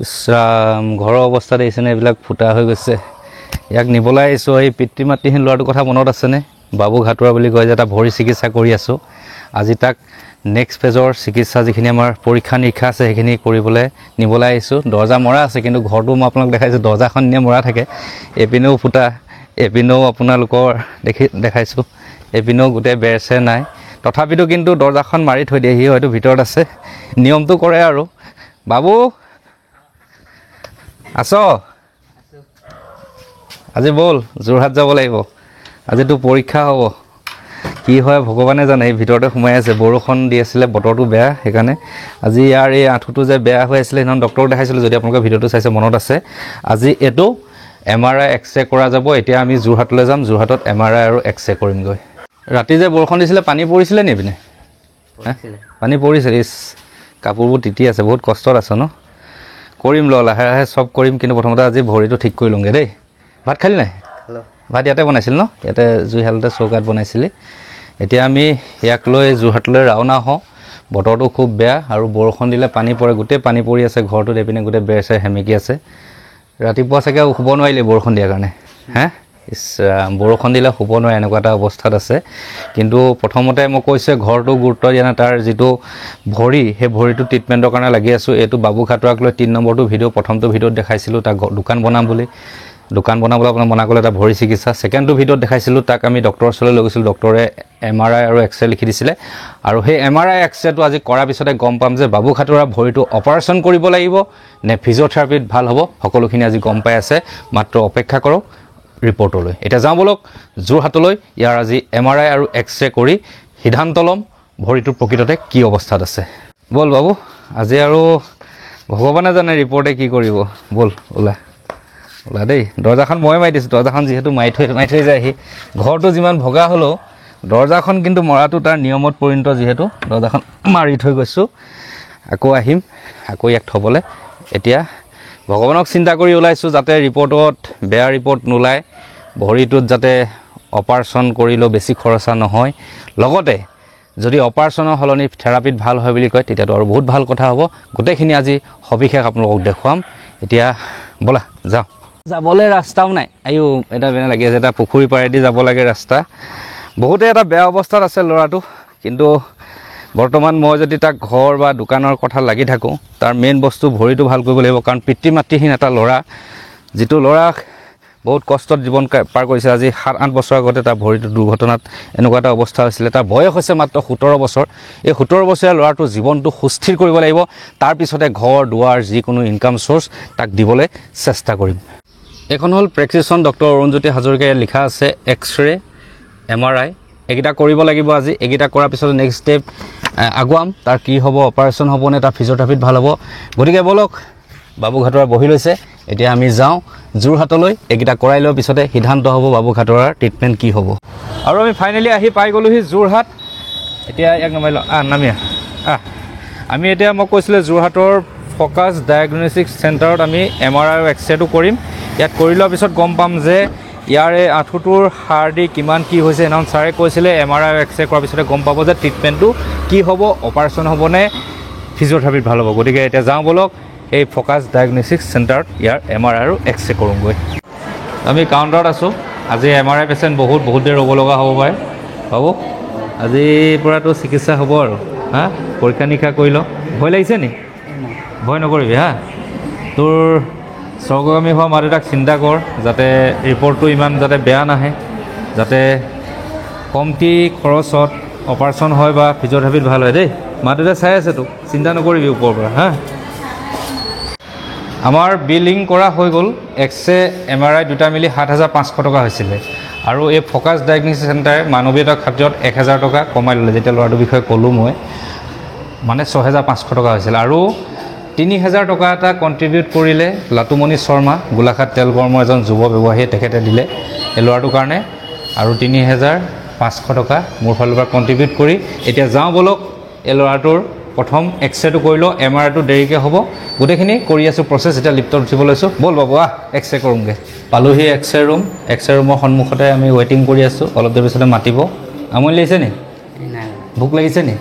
ইছৰাম ঘৰৰ অৱস্থা দেখিছেনে এইবিলাক ফুটা হৈ গৈছে ইয়াক নিবলৈ আহিছোঁ এই পিতৃ মাতৃহীন ল'ৰাটোৰ কথা মনত আছেনে বাবু ঘাটুৱা বুলি কয় যে এটা ভৰি চিকিৎসা কৰি আছোঁ আজি তাক নেক্সট ফেজৰ চিকিৎসা যিখিনি আমাৰ পৰীক্ষা নিৰীক্ষা আছে সেইখিনি কৰিবলৈ নিবলৈ আহিছোঁ দৰ্জা মৰা আছে কিন্তু ঘৰটো মই আপোনাক দেখাইছোঁ দৰ্জাখন নিয়ে মৰা থাকে এপিনেও ফুটা এপিনেও আপোনালোকৰ দেখাইছোঁ এপিনেও গোটেই বেৰ চেৰ নাই তথাপিতো কিন্তু দৰ্জাখন মাৰি থৈ দিয়ে সি হয়তো ভিতৰত আছে নিয়মটো কৰে আৰু বাবু আছ আজি বল যোৰহাট যাব লাগিব আজিতো পৰীক্ষা হ'ব কি হয় ভগৱানে জানে এই ভিতৰতে সোমাই আছে বৰষুণ দি আছিলে বতৰটো বেয়া সেইকাৰণে আজি ইয়াৰ এই আঁঠুটো যে বেয়া হৈ আছিলে সেইদিনা ডক্টৰক দেখাইছিলোঁ যদি আপোনালোকে ভিডিঅ'টো চাইছে মনত আছে আজি এইটো MRI এক্সৰে কৰা যাব এতিয়া আমি যোৰহাটলৈ যাম যোৰহাটত MRI আৰু এক্সৰে কৰিমগৈ ৰাতি যে বৰষুণ দিছিলে পানী পৰিছিলে নি পিনে পানী পৰিছে ইছ কাপোৰবোৰ তিতি আছে বহুত কষ্টত আছে ন কৰিম লাহে লাহে চব কৰিম কিন্তু প্ৰথমতে আজি ভৰিটো ঠিক কৰি লওঁগৈ দেই ভাত খালি নাই ভাত ইয়াতে বনাইছিল ন ইয়াতে জুইশালতে চৌকাত বনাইছিলি এতিয়া আমি ইয়াক লৈ যোৰহাটলৈ ৰাওনা হওঁ বতৰটো খুব বেয়া আৰু বৰষুণ দিলে পানী পৰে গোটেই পানী পৰি আছে ঘৰটোত এপিনে গোটেই বেৰ চেৰ সেমেকি আছে ৰাতিপুৱা চাগে শুব নোৱাৰিলে বৰষুণ দিয়াৰ কাৰণে হে বৰষুণ দিলে শুব নোৱাৰে এনেকুৱা এটা অৱস্থাত আছে কিন্তু প্ৰথমতে মই কৈছোঁ ঘৰটো গুৰুত্ব দিয়া নাই তাৰ যিটো ভৰি সেই ভৰিটো ট্ৰিটমেণ্টৰ কাৰণে লাগি আছোঁ এইটো বাবু ঘাটুৱাক লৈ 3 নম্বৰটো ভিডিঅ' প্ৰথমটো ভিডিঅ'ত দেখাইছিলোঁ তাক দোকান বনাম বুলি দোকান বনাবলৈ আপোনাৰ মনা কৰিলে এটা ভৰি চিকিৎসা ছেকেণ্ডটো ভিডিঅ'ত দেখাইছিলোঁ তাক আমি ডক্টৰৰ ওচৰলৈ লৈ গৈছিলোঁ ডক্টৰে MRI আৰু এক্সৰে লিখি দিছিলে আৰু সেই MRI এক্সৰেটো আজি কৰাৰ পিছতে গম পাম যে বাবু ঘাটুৱাৰ ভৰিটো অপাৰেশ্যন কৰিব লাগিব নে ফিজিঅ'থেৰাপিত ভাল হ'ব সকলোখিনি আজি গম পাই আছে মাত্ৰ অপেক্ষা কৰক ৰিপৰ্টলৈ এতিয়া যাওঁ বলক যোৰহাটলৈ ইয়াৰ আজি MRI আৰু এক্সৰে কৰি সিদ্ধান্ত ল'ম ভৰিটোৰ প্ৰকৃততে কি অৱস্থাত আছে বল বাবু আজি আৰু ভগৱানে জানে ৰিপৰ্টে কি কৰিব বল ওলা দেই দৰ্জাখন মই মাৰি দিছোঁ দৰ্জাখন যিহেতু মাৰি থৈ যায় সি ঘৰটো যিমান ভগা হ'লেও দৰ্জাখন কিন্তু মৰাটো তাৰ নিয়মত পৰিণত যিহেতু দৰ্জাখন মাৰি থৈ গৈছোঁ আকৌ আহিম আকৌ ইয়াক থ'বলৈ এতিয়া ভগৱানক চিন্তা কৰি ওলাইছোঁ যাতে ৰিপৰ্টত বেয়া ৰিপৰ্ট নোলায় ভৰিটোত যাতে অপাৰেশ্যন কৰিলেও বেছি খৰচা নহয় লগতে যদি অপাৰেশ্যনৰ সলনি থেৰাপিত ভাল হয় বুলি কয় তেতিয়াতো আৰু বহুত ভাল কথা হ'ব গোটেইখিনি আজি সবিশেষ আপোনালোকক দেখুৱাম এতিয়া ব'লা যাওঁ যাবলৈ ৰাস্তাও নাই আয়ো এটা বেয়া লাগি আছে এটা পুখুৰী পাৰেদি যাব লাগে ৰাস্তা বহুতে এটা বেয়া অৱস্থাত আছে ল'ৰাটো কিন্তু বৰ্তমান মই যদি তাক ঘৰ বা দোকানৰ কথা লাগি থাকোঁ তাৰ মেইন বস্তু ভৰিটো ভাল কৰিব লাগিব কাৰণ পিতৃ মাতৃহীন এটা ল'ৰা যিটো ল'ৰা বহুত কষ্টত জীৱন পাৰ কৰিছে আজি 7-8 বছৰ আগতে তাৰ ভৰিটো দুৰ্ঘটনাত এনেকুৱা এটা অৱস্থা হৈছিলে তাৰ বয়স হৈছে মাত্ৰ 17 বছৰ এই 17 বছৰীয়া ল'ৰাটোৰ জীৱনটো সুস্থিৰ কৰিব লাগিব তাৰপিছতে ঘৰ দুৱাৰ যিকোনো ইনকাম চ'ৰ্চ তাক দিবলৈ চেষ্টা কৰিম এখন হ'ল প্ৰেছক্ৰিপশ্যন ডক্টৰ অৰুণজ্যোতি হাজৰিকাই লিখা আছে এক্সৰে MRI এইকেইটা কৰিব লাগিব আজি এইকেইটা কৰাৰ পিছত নেক্সট ষ্টেপ আগুৱাম তাৰ কি হ'ব অপাৰেশ্যন হ'বনে তাৰ ফিজিঅ'থেৰাপিত ভাল হ'ব গতিকে বলক বাবু ঘাটুৱাৰ বহি লৈছে এতিয়া আমি যাওঁ যোৰহাটলৈ এইকেইটা কৰাই লোৱাৰ পিছতে সিদ্ধান্ত হ'ব বাবু ঘাটুৱাৰ ট্ৰিটমেণ্ট কি হ'ব আৰু আমি ফাইনেলি আহি পাই গ'লোহি যোৰহাট এতিয়া ইয়াক নমাই লওঁ নামি আমি এতিয়া মই কৈছিলোঁ যোৰহাটৰ ফ'কাছ ডায়েগনষ্টিক চেণ্টাৰত আমি MRI আৰু এক্সৰেটো কৰিম ইয়াত কৰি লোৱাৰ পিছত গম পাম যে ইয়াৰে আঁঠুটোৰ সাৰ দি কিমান কি হৈছে সেইদিনাখন ছাৰে কৈছিলে MRI আৰু এক্সৰে কৰাৰ পিছতে গম পাব যে ট্ৰিটমেণ্টটো কি হ'ব অপাৰেশ্যন হ'বনে ফিজিঅ'থেৰাপিত ভাল হ'ব গতিকে এতিয়া যাওঁ বলক এই ফ'কাছ ডায়েগনষ্টিক চেণ্টাৰত ইয়াৰ MRI আৰু এক্সৰে কৰোঁগৈ আমি কাউণ্টাৰত আছোঁ আজি MRI পেচেণ্ট বহুত দেৰি ৰ'ব লগা হ'ব পাৰে হ'ব আজিৰ পৰাতো চিকিৎসা হ'ব আৰু হা পৰীক্ষা নিৰীক্ষা কৰি লওঁ ভয় লাগিছে নি ভয় নকৰিবি হা তোৰ স্বৰ্গগামী হোৱা মা দেউতাক চিন্তা কৰ যাতে ৰিপৰ্টটো ইমান যাতে বেয়া নাহে যাতে কমটি খৰচত অপাৰেশ্যন হয় বা ফিজিঅ'থেৰাপিত ভাল হয় দেই মা দেউতাই চাই আছে তোক চিন্তা নকৰিবি ওপৰৰ পৰা হা আমাৰ বিলিং কৰা হৈ গ'ল এক্সৰে MRI দুটা মিলি 7,500 টকা হৈছিলে আৰু এই ফ'কাছ ডায়েগনষ্টিক চেণ্টাৰে মানৱীয়তাৰ খাতিৰত 1,000 টকা কমাই ল'লে যেতিয়া ল'ৰাটোৰ বিষয়ে ক'লোঁ মই মানে 6,500 টকা হৈছিলে আৰু 3,000 টকা এটা কণ্ট্ৰিবিউট কৰিলে লাটুমণি শৰ্মা গোলাঘাট তেল কৰ্মৰ এজন যুৱ ব্যৱসায়ীয়ে তেখেতে দিলে এই ল'ৰাটোৰ কাৰণে আৰু 3,500 টকা মোৰ ফালৰ পৰা কণ্ট্ৰিবিউট কৰি এতিয়া যাওঁ বলক এই ল'ৰাটোৰ প্ৰথম এক্সৰেটো কৰি লওঁ MRIটো দেৰিকৈ হ'ব গোটেইখিনি কৰি আছোঁ প্ৰচেছ এতিয়া লিফ্টত উঠিব লৈছোঁ বল বাবু এক্সৰে কৰোঁগৈ পালোহি এক্সৰে ৰুমৰ সন্মুখতে আমি ৱেইটিং কৰি আছোঁ অলপ দেৰি পিছতে মাতিব আমনি লাগিছে নি ভোক লাগিছে নি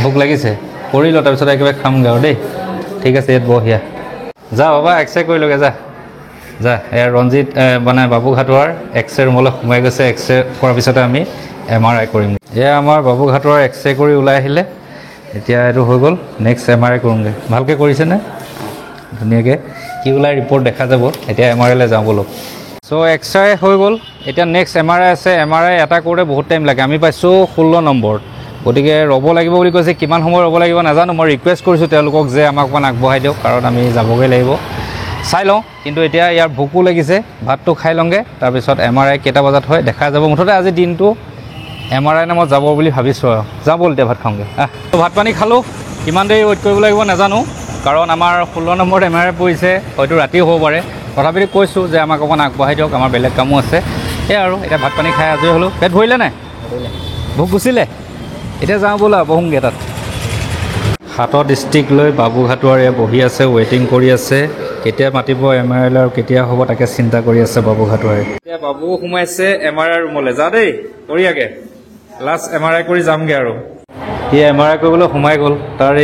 ভোক লাগিছে কৰি লওঁ তাৰপিছত একেবাৰে খামগৈ আৰু দেই ঠিক আছে ইয়াত বহিয়া যা বাবা এক্সৰে কৰি লগে যা যা এয়া ৰঞ্জিত মানে বাবুঘাটৰ এক্সৰে ৰুমলৈ সোমাই গৈছে এক্সৰে কৰাৰ পিছতে আমি MRI কৰিম এয়া আমাৰ বাবুঘাটৰ এক্সৰে কৰি ওলাই আহিলে এতিয়া এইটো হৈ গ'ল নেক্সট MRI কৰোঁগৈ ভালকৈ কৰিছেনে ধুনীয়াকৈ কি ওলাই ৰিপৰ্ট দেখা যাব এতিয়া MRIলৈ যাওঁ বোলো চ' এক্সৰে হৈ গ'ল এতিয়া নেক্সট MRI আছে MRI এটা কৰোঁতে বহুত টাইম লাগে আমি পাইছোঁ 16 নম্বৰত গতিকে ৰ'ব লাগিব বুলি কৈছে কিমান সময় ৰ'ব লাগিব নাজানো মই ৰিকুৱেষ্ট কৰিছোঁ তেওঁলোকক যে আমাক অকণমান আগবঢ়াই দিয়ক কাৰণ আমি যাবগৈ লাগিব চাই লওঁ কিন্তু এতিয়া ইয়াৰ ভোকো লাগিছে ভাতটো খাই লওঁগৈ তাৰপিছত MRI কেইটা বজাত হয় দেখা যাব মুঠতে আজি দিনটো MRI নামত যাব বুলি ভাবিছোঁ আৰু যাওঁ ব'ল এতিয়া ভাত খাওঁগৈ ভাত পানী খালোঁ কিমান দেৰি ৱেইট কৰিব লাগিব নাজানো কাৰণ আমাৰ 16 নম্বৰত MRI পৰিছে হয়তো ৰাতিও হ'ব পাৰে তথাপিতো কৈছোঁ যে আমাক অকণমান আগবঢ়াই দিয়ক আমাৰ বেলেগ কামো আছে সেয়া আৰু এতিয়া ভাত পানী খাই আজৰি হ'লোঁ পেট ভৰিলে নাই ভোক গুচিলে এতিয়া যাওঁ ব'লা বহোংগৈ তাত হাতত ষ্টিক লৈ বাবুঘাটৰ বহি আছে ৱেইটিং কৰি আছে কেতিয়া মাতিব MRI আৰু কেতিয়া হ'ব তাকে চিন্তা কৰি আছে বাবুঘাটৰ এতিয়া বাবু সোমাইছে MRI ৰুমলৈ যা দেই বঢ়িয়াকৈ লাষ্ট MRI কৰি যামগৈ আৰু সি MRI কৰিবলৈ সোমাই গ'ল তাৰ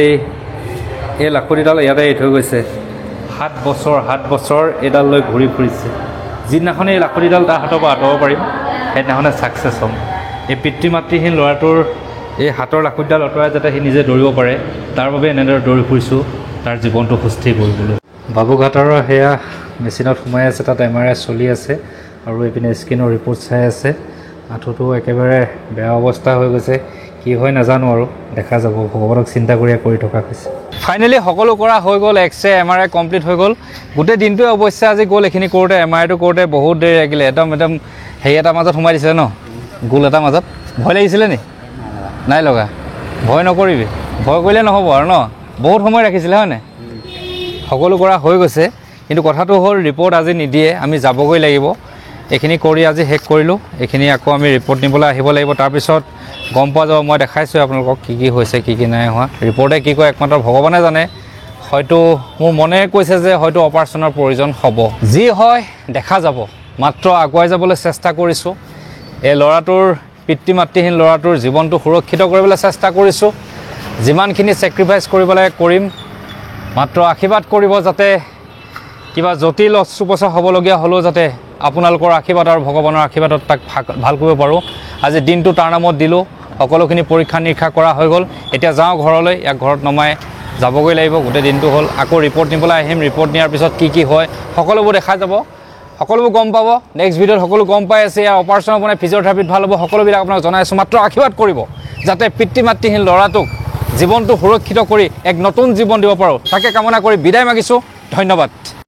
এই লাখুটিডাল ইয়াতে এৰি থৈ গৈছে 7 বছৰ এইডাল লৈ ঘূৰি ফুৰিছে যিদিনাখন এই লাখুটিডাল তাৰ হাতৰ পৰা আঁতৰাব পাৰিম সেইদিনাখনে ছাকচেছ হ'ম এই পিতৃ মাতৃহীন ল'ৰাটোৰ এই হাতৰ লাখুটিডাল আঁতৰাই যাতে সি নিজে দৌৰিব পাৰে তাৰ বাবে এনেদৰে দৌৰি ফুৰিছোঁ তাৰ জীৱনটো সুস্থিৰ কৰিবলৈ বাবুঘাটৰ সেয়া মেচিনত সোমাই আছে তাত MRI চলি আছে আৰু এইপিনে স্কিনৰ ৰিপৰ্ট চাই আছে আঁঠুটো একেবাৰে বেয়া অৱস্থা হৈ গৈছে কি হয় নাজানো আৰু দেখা যাব ভগৱানক চিন্তা কৰি থকা হৈছে ফাইনেলি সকলো কৰা হৈ গ'ল এক্সৰে MRI কমপ্লিট হৈ গ'ল গোটেই দিনটোৱে অৱশ্যে আজি গ'ল এইখিনি কৰোঁতে MRIটো কৰোঁতে বহুত দেৰি লাগিলে একদম হেৰি এটা মাজত সোমাই দিছিলে ন গোল এটা মাজত ভয় লাগিছিলে নি নাই লগা ভয় নকৰিবি ভয় কৰিলে নহ'ব আৰু ন বহুত সময় ৰাখিছিলে হয়নে সকলো কৰা হৈ গৈছে কিন্তু কথাটো হ'ল ৰিপৰ্ট আজি নিদিয়ে আমি যাবগৈ লাগিব এইখিনি কৰি আজি শেষ কৰিলোঁ এইখিনি আকৌ আমি ৰিপৰ্ট নিবলৈ আহিব লাগিব তাৰপিছত গম পোৱা যাব মই দেখাইছোঁ আপোনালোকক কি হৈছে কি নাই হোৱা ৰিপৰ্টে কি কয় একমাত্ৰ ভগৱানে জানে হয়তো মোৰ মনে কৈছে যে হয়তো অপাৰেশ্যনৰ প্ৰয়োজন হ'ব যি হয় দেখা যাব মাত্ৰ আগুৱাই যাবলৈ চেষ্টা কৰিছোঁ এই ল'ৰাটোৰ পিতৃ মাতৃহীন ল'ৰাটোৰ জীৱনটো সুৰক্ষিত কৰিবলৈ চেষ্টা কৰিছোঁ যিমানখিনি ছেক্ৰিফাইচ কৰিব লাগে কৰিম মাত্ৰ আশীৰ্বাদ কৰিব যাতে কিবা জটিল অস্ত্ৰোপচাৰ হ'বলগীয়া হ'লেও যাতে আপোনালোকৰ আশীৰ্বাদ আৰু ভগৱানৰ আশীৰ্বাদত তাক ভাল কৰিব পাৰোঁ আজি দিনটো তাৰ নামত দিলোঁ সকলোখিনি পৰীক্ষা নিৰীক্ষা কৰা হৈ গ'ল এতিয়া যাওঁ ঘৰলৈ ইয়াক ঘৰত নমাই যাবগৈ লাগিব গোটেই দিনটো হ'ল আকৌ ৰিপৰ্ট নিবলৈ আহিম ৰিপৰ্ট নিয়াৰ পিছত কি হয় সকলোবোৰ দেখা যাব সকলোবোৰ গম পাব নেক্সট ভিডিঅ'ত সকলো গম পাই আছে ইয়াৰ অপাৰেশ্যন হ'ব নে ফিজিঅ'থেৰাপিত ভাল হ'ব সকলোবিলাক আপোনাক জনাই আছোঁ মাত্ৰ আশীৰ্বাদ কৰিব যাতে পিতৃ মাতৃহীন ল'ৰাটোক জীৱনটো সুৰক্ষিত কৰি এক নতুন জীৱন দিব পাৰোঁ তাকে কামনা কৰি বিদায় মাগিছোঁ ধন্যবাদ